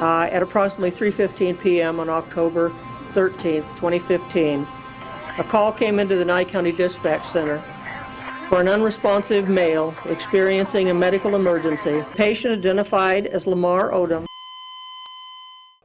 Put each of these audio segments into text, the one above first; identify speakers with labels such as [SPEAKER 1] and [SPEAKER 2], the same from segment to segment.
[SPEAKER 1] At approximately 3:15 p.m. on October 13th, 2015, a call came into the Nye County Dispatch Center for an unresponsive male experiencing a medical emergency. Patient identified as Lamar Odom.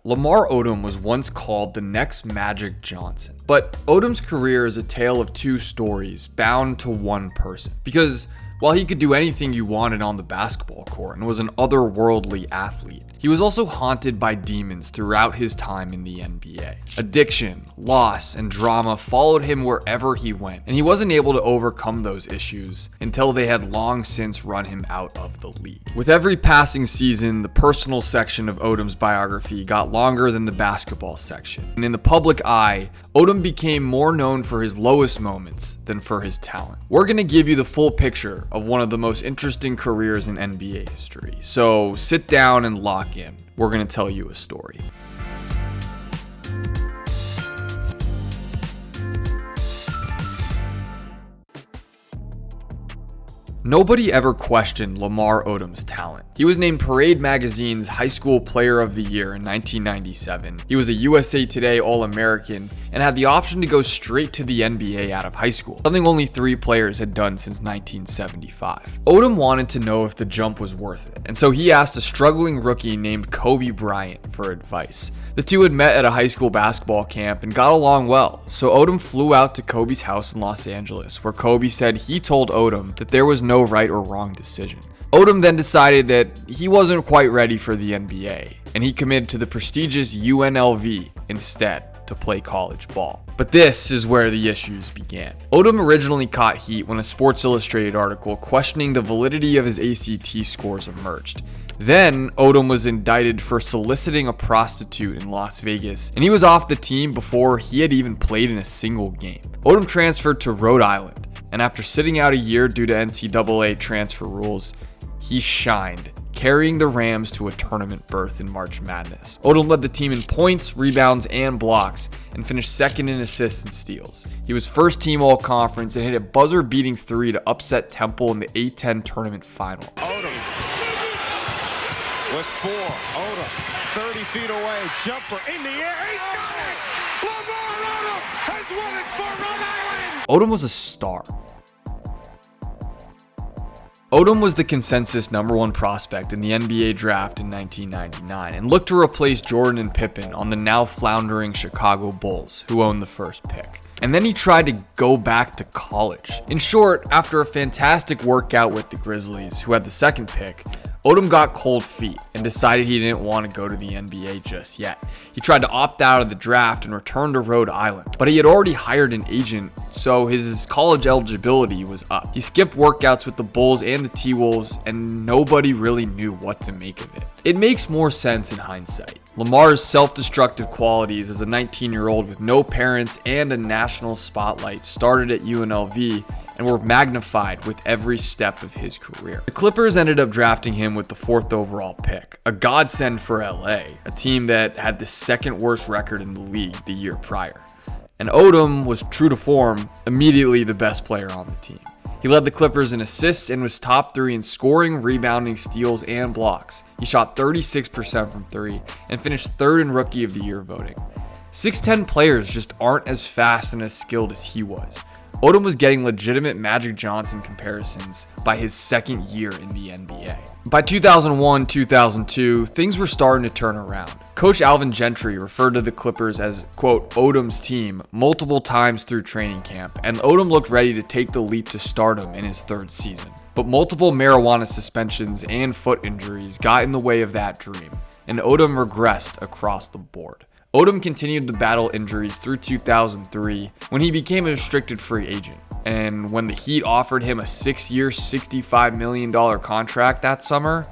[SPEAKER 2] Lamar Odom was once called the next Magic Johnson, but Odom's career is a tale of two stories bound to one person. Because while he could do anything you wanted on the basketball court and was an otherworldly athlete, he was also haunted by demons throughout his time in the NBA. Addiction, loss, and drama followed him wherever he went, and he wasn't able to overcome those issues until they had long since run him out of the league. With every passing season, the personal section of Odom's biography got longer than the basketball section, and in the public eye, Odom became more known for his lowest moments than for his talent. We're going to give you the full picture of one of the most interesting careers in NBA history, so sit down and lock in. We're going to tell you a story. Nobody ever questioned Lamar Odom's talent. He was named Parade Magazine's High School Player of the Year in 1997. He was a USA Today All-American and had the option to go straight to the NBA out of high school, something only 3 players had done since 1975. Odom wanted to know if the jump was worth it, and so he asked a struggling rookie named Kobe Bryant for advice. The two had met at a high school basketball camp and got along well, so Odom flew out to Kobe's house in Los Angeles, where Kobe said he told Odom that there was no right or wrong decision. Odom then decided that he wasn't quite ready for the NBA, and he committed to the prestigious UNLV instead to play college ball. But this is where the issues began. Odom originally caught heat when a Sports Illustrated article questioning the validity of his ACT scores emerged. Then, Odom was indicted for soliciting a prostitute in Las Vegas, and he was off the team before he had even played in a single game. Odom transferred to Rhode Island, and after sitting out a year due to NCAA transfer rules, he shined, carrying the Rams to a tournament berth in March Madness. Odom led the team in points, rebounds, and blocks, and finished second in assists and steals. He was first team all-conference and hit a buzzer-beating 3 to upset Temple in the A-10 tournament final.
[SPEAKER 3] Odom with 4. Odom 30 feet away, jumper in the air, he's got it! Lamar Odom has won it for Rhode Island!
[SPEAKER 2] Odom was a star. Odom was the consensus number 1 prospect in the NBA draft in 1999 and looked to replace Jordan and Pippen on the now floundering Chicago Bulls, who owned the first pick. And then he tried to go back to college. In short, after a fantastic workout with the Grizzlies, who had the second pick, Odom got cold feet and decided he didn't want to go to the NBA just yet. He tried to opt out of the draft and return to Rhode Island, but he had already hired an agent, so his college eligibility was up. He skipped workouts with the Bulls and the T-Wolves, and nobody really knew what to make of it. It makes more sense in hindsight. Lamar's self-destructive qualities as a 19-year-old with no parents and a national spotlight started at UNLV and were magnified with every step of his career. The Clippers ended up drafting him with the 4th overall pick, a godsend for LA, a team that had the 2nd worst record in the league the year prior. And Odom was, true to form, immediately the best player on the team. He led the Clippers in assists and was top 3 in scoring, rebounding, steals, and blocks. He shot 36% from 3 and finished 3rd in Rookie of the Year voting. 6'10 players just aren't as fast and as skilled as he was. Odom was getting legitimate Magic Johnson comparisons by his 2nd year in the NBA. By 2001-2002, things were starting to turn around. Coach Alvin Gentry referred to the Clippers as, quote, Odom's team multiple times through training camp, and Odom looked ready to take the leap to stardom in his 3rd season. But multiple marijuana suspensions and foot injuries got in the way of that dream, and Odom regressed across the board. Odom continued to battle injuries through 2003 when he became a restricted free agent. And when the Heat offered him a 6-year, $65 million contract that summer,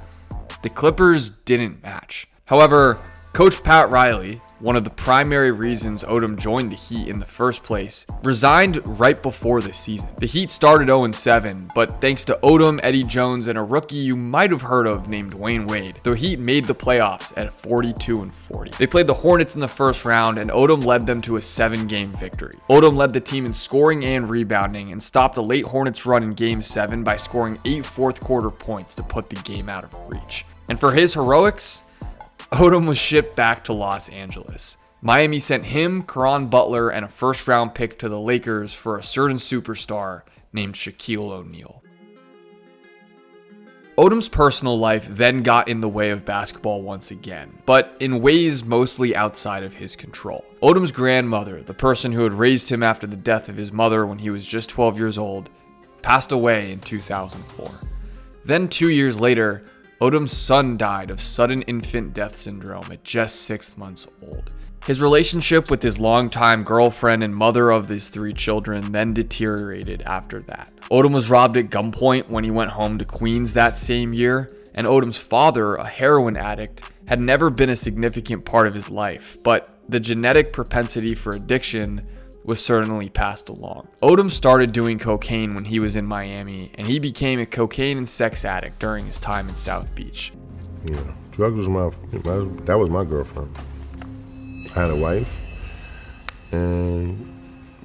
[SPEAKER 2] the Clippers didn't match. However, Coach Pat Riley, one of the primary reasons Odom joined the Heat in the first place, resigned right before the season. The Heat started 0-7, but thanks to Odom, Eddie Jones, and a rookie you might have heard of named Dwayne Wade, the Heat made the playoffs at 42-40. They played the Hornets in the first round, and Odom led them to a 7-game victory. Odom led the team in scoring and rebounding, and stopped a late Hornets run in Game 7 by scoring 8 fourth-quarter points to put the game out of reach. And for his heroics, Odom was shipped back to Los Angeles. Miami sent him, Caron Butler, and a first-round pick to the Lakers for a certain superstar named Shaquille O'Neal. Odom's personal life then got in the way of basketball once again, but in ways mostly outside of his control. Odom's grandmother, the person who had raised him after the death of his mother when he was just 12 years old, passed away in 2004. Then 2 years later, Odom's son died of sudden infant death syndrome at just 6 months old. His relationship with his longtime girlfriend and mother of his 3 children then deteriorated after that. Odom was robbed at gunpoint when he went home to Queens that same year, and Odom's father, a heroin addict, had never been a significant part of his life, but the genetic propensity for addiction was certainly passed along. Odom started doing cocaine when he was in Miami, and he became a cocaine and sex addict during his time in South Beach.
[SPEAKER 4] Yeah, drugs was that was my girlfriend. I had a wife and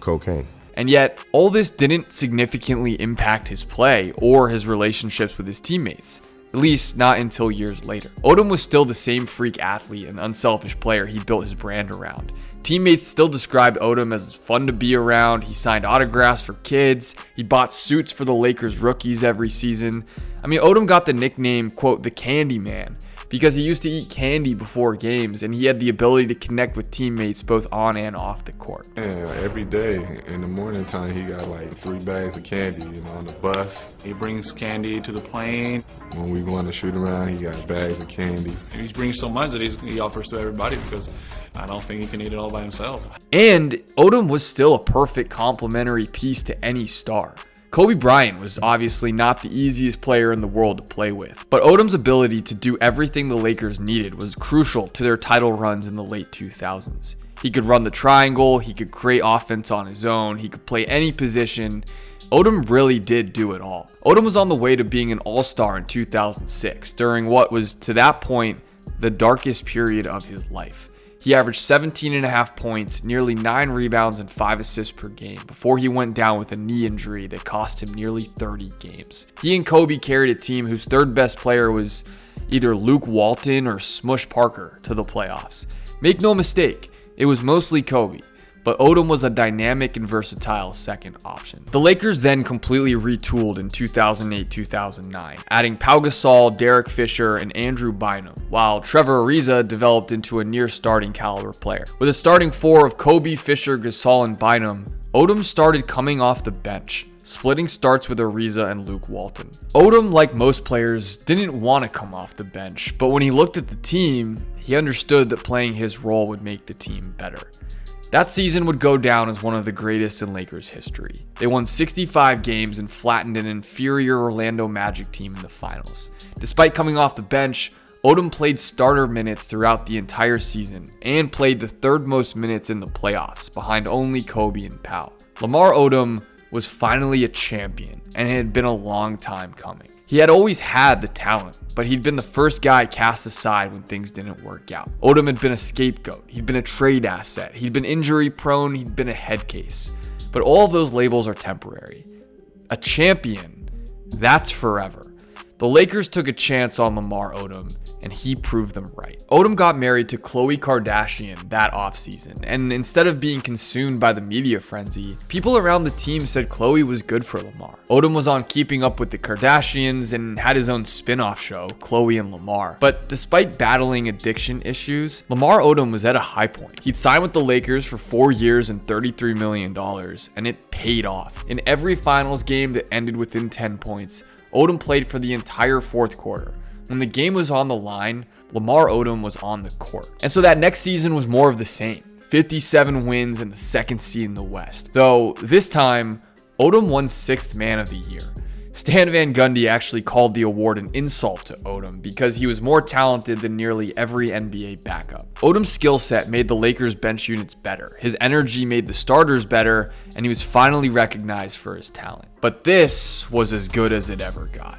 [SPEAKER 4] cocaine.
[SPEAKER 2] And yet, all this didn't significantly impact his play or his relationships with his teammates, at least not until years later. Odom was still the same freak athlete and unselfish player he built his brand around. Teammates still described Odom as fun to be around. He signed autographs for kids. He bought suits for the Lakers rookies every season. I mean, Odom got the nickname, quote, the Candy Man, because he used to eat candy before games, and he had the ability to connect with teammates both on and off the court.
[SPEAKER 5] And every day in the morning time, he got like 3 bags of candy, on the bus.
[SPEAKER 6] He brings candy to the plane.
[SPEAKER 5] When we going to shoot around, he got bags of candy.
[SPEAKER 6] He brings so much that he offers to everybody because I don't think he can eat it all by himself.
[SPEAKER 2] And Odom was still a perfect complementary piece to any star. Kobe Bryant was obviously not the easiest player in the world to play with, but Odom's ability to do everything the Lakers needed was crucial to their title runs in the late 2000s. He could run the triangle, he could create offense on his own, he could play any position. Odom really did do it all. Odom was on the way to being an all-star in 2006, during what was, to that point, the darkest period of his life. He averaged 17.5 points, nearly 9 rebounds, and 5 assists per game before he went down with a knee injury that cost him nearly 30 games. He and Kobe carried a team whose third best player was either Luke Walton or Smush Parker to the playoffs. Make no mistake, it was mostly Kobe, but Odom was a dynamic and versatile second option. The Lakers then completely retooled in 2008-2009, adding Pau Gasol, Derek Fisher, and Andrew Bynum, while Trevor Ariza developed into a near-starting caliber player. With a starting 4 of Kobe, Fisher, Gasol, and Bynum, Odom started coming off the bench, splitting starts with Ariza and Luke Walton. Odom, like most players, didn't want to come off the bench, but when he looked at the team, he understood that playing his role would make the team better. That season would go down as one of the greatest in Lakers history. They won 65 games and flattened an inferior Orlando Magic team in the finals. Despite coming off the bench, Odom played starter minutes throughout the entire season and played the 3rd most minutes in the playoffs, behind only Kobe and Pau. Lamar Odom was finally a champion, and it had been a long time coming. He had always had the talent, but he'd been the first guy cast aside when things didn't work out. Odom had been a scapegoat, he'd been a trade asset, he'd been injury prone, he'd been a head case. But all of those labels are temporary. A champion, that's forever. The Lakers took a chance on Lamar Odom, and he proved them right. Odom got married to Khloe Kardashian that offseason, and instead of being consumed by the media frenzy, people around the team said Khloe was good for Lamar. Odom was on Keeping Up with the Kardashians and had his own spin-off show, Khloe and Lamar. But despite battling addiction issues, Lamar Odom was at a high point. He'd signed with the Lakers for 4 years and $33 million, and it paid off. In every finals game that ended within 10 points, Odom played for the entire 4th quarter. When the game was on the line, Lamar Odom was on the court. And so that next season was more of the same. 57 wins and the 2nd seed in the West. Though this time, Odom won 6th Man of the Year. Stan Van Gundy actually called the award an insult to Odom because he was more talented than nearly every NBA backup. Odom's skill set made the Lakers bench units better. His energy made the starters better, and he was finally recognized for his talent. But this was as good as it ever got.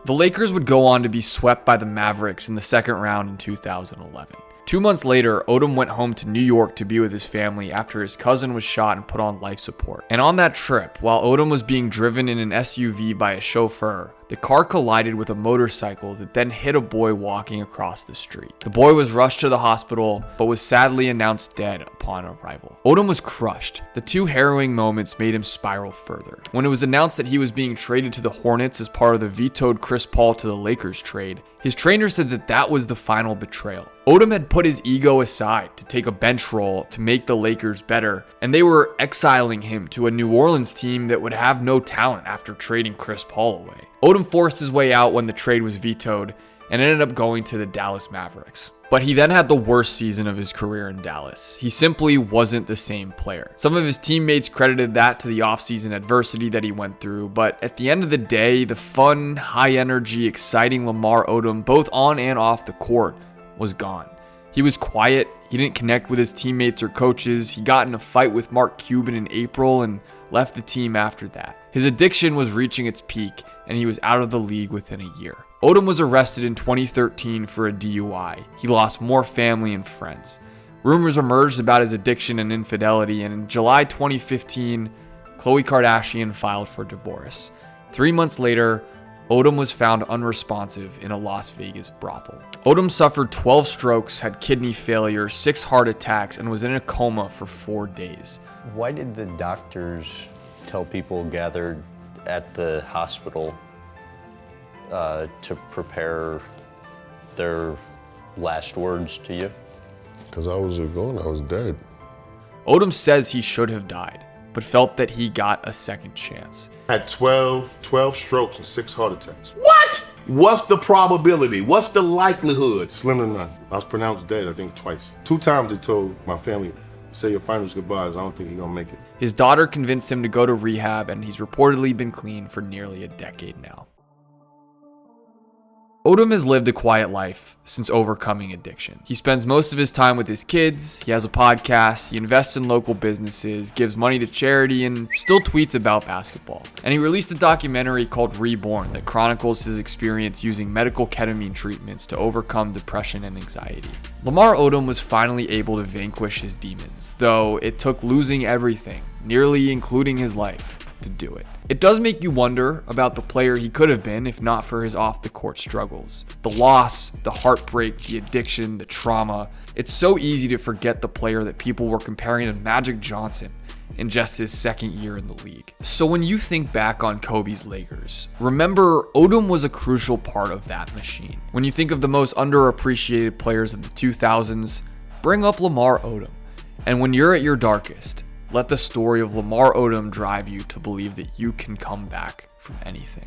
[SPEAKER 2] The Lakers would go on to be swept by the Mavericks in the 2nd round in 2011. 2 months later, Odom went home to New York to be with his family after his cousin was shot and put on life support. And on that trip, while Odom was being driven in an SUV by a chauffeur, The car collided with a motorcycle that then hit a boy walking across the street. The boy was rushed to the hospital, but was sadly announced dead upon arrival. Odom was crushed. The two harrowing moments made him spiral further. When it was announced that he was being traded to the Hornets as part of the vetoed Chris Paul to the Lakers trade, his trainer said that that was the final betrayal. Odom had put his ego aside to take a bench role to make the Lakers better, and they were exiling him to a New Orleans team that would have no talent after trading Chris Paul away. Odom forced his way out when the trade was vetoed and ended up going to the Dallas Mavericks. But he then had the worst season of his career in Dallas. He simply wasn't the same player. Some of his teammates credited that to the offseason adversity that he went through, but at the end of the day, the fun, high-energy, exciting Lamar Odom, both on and off the court, was gone. He was quiet, he didn't connect with his teammates or coaches, he got in a fight with Mark Cuban in April and left the team after that. His addiction was reaching its peak, and he was out of the league within a year. Odom was arrested in 2013 for a DUI. He lost more family and friends. Rumors emerged about his addiction and infidelity, and in July 2015, Khloe Kardashian filed for divorce. 3 months later, Odom was found unresponsive in a Las Vegas brothel. Odom suffered 12 strokes, had kidney failure, 6 heart attacks, and was in a coma for 4 days.
[SPEAKER 7] Why did the doctors tell people gathered at the hospital to prepare their last words to you?
[SPEAKER 4] Because I was gone, I was dead.
[SPEAKER 2] Odom says he should have died, but felt that he got a second chance.
[SPEAKER 4] I had 12 strokes and 6 heart attacks.
[SPEAKER 8] What? What's the probability? What's the likelihood?
[SPEAKER 4] Slim to none. I was pronounced dead, I think twice. 2 times they told my family, say your finals goodbyes, I don't think he's gonna make it.
[SPEAKER 2] His daughter convinced him to go to rehab, and he's reportedly been clean for nearly a decade now. Odom has lived a quiet life since overcoming addiction. He spends most of his time with his kids, he has a podcast, he invests in local businesses, gives money to charity, and still tweets about basketball. And he released a documentary called Reborn that chronicles his experience using medical ketamine treatments to overcome depression and anxiety. Lamar Odom was finally able to vanquish his demons, though it took losing everything, nearly including his life, to do it. It does make you wonder about the player he could have been if not for his off-the-court struggles. The loss, the heartbreak, the addiction, the trauma. It's so easy to forget the player that people were comparing to Magic Johnson in just his second year in the league. So when you think back on Kobe's Lakers, remember Odom was a crucial part of that machine. When you think of the most underappreciated players of the 2000s, bring up Lamar Odom. And when you're at your darkest, let the story of Lamar Odom drive you to believe that you can come back from anything.